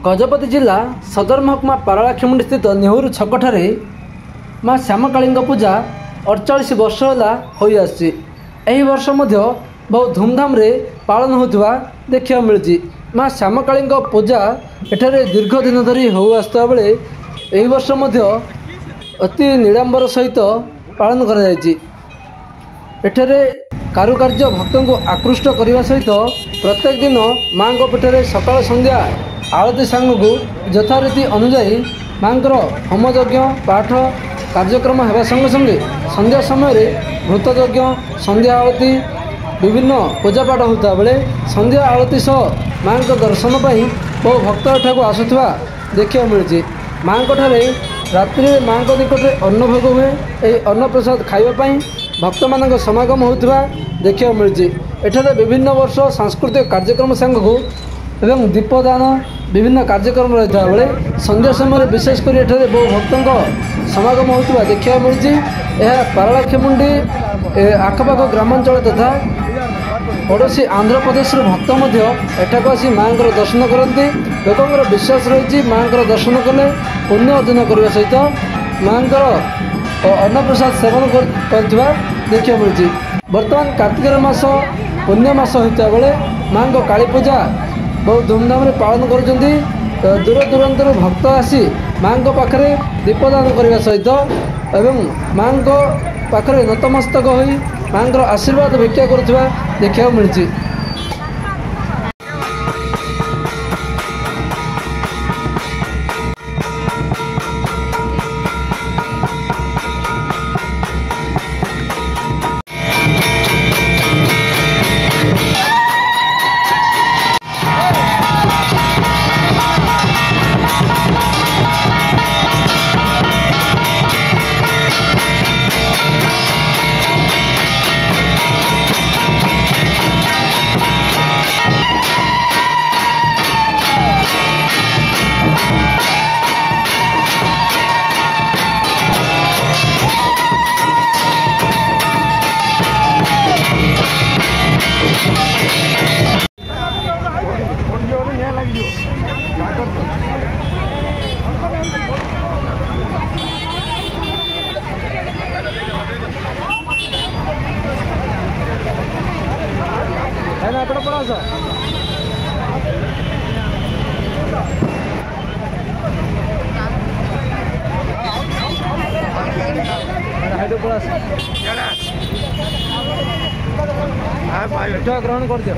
गजपति जिला सदर महकुमा पारलाखेमुंडी स्थित नेहरू छकठारे माँ श्यामकाली पूजा 48 वर्ष है हो वर्ष बहुत धूमधाम रे पालन होता देखा मिली। माँ श्यामकाली पूजा एठारे दीर्घ दिन धरी हो आसुवा बेले यही वर्ष अति निड़ांबर सहित पालन कर कारुकार्य भक्तों को आकृष्ट करने सहित प्रत्येक दिन माँ पीठे सकाल संध्या आरती सांग को यथारीति अनुजाई माँ होमयज्ञ पाठ कार्यक्रम होगा संगे संगे संध्या समय घृतयज्ञ संध्या आरती विभिन्न पूजापाठ होता बेले संध्या आरती सह माँ दर्शन पर बहु भक्त एठाक आसुवा देखा मिली। माँ रात्रि माँ निकट में अन्नभोग हुए यही अन्न प्रसाद खावाई भक्त मान समागम होता देखा मिली। एठारे विभिन्न वर्ष सांस्कृतिक कार्यक्रम सांग को एवं दीपदान विभिन्न कार्यक्रम रही बेले संध्या समय विशेषकर एठारे बहु भक्तों समागम होता देखा मिली। यह पारलाखेमुंडी आखपाख ग्रामांचल तथा पड़ोशी आंध्र प्रदेश भक्त एठाक आसी माँ दर्शन करती। लोकों विश्वास रही माँ दर्शन कले पुण्य अर्जन करने सहित माँ अन्न प्रसाद सेवन करथिबा देखा मिली। बर्तमान कार्तिक मास पुण्य मास होता बेले माँ काली पूजा बहुत धूमधाम पालन कर दूर दूरांतर भक्त आसी माँ पाखे दीपदान करने सहित एवं माँ पाखे नतमस्तक हो माँ आशीर्वाद भिक्षा करुवा देखा मिली। ग्रहण कर दिया।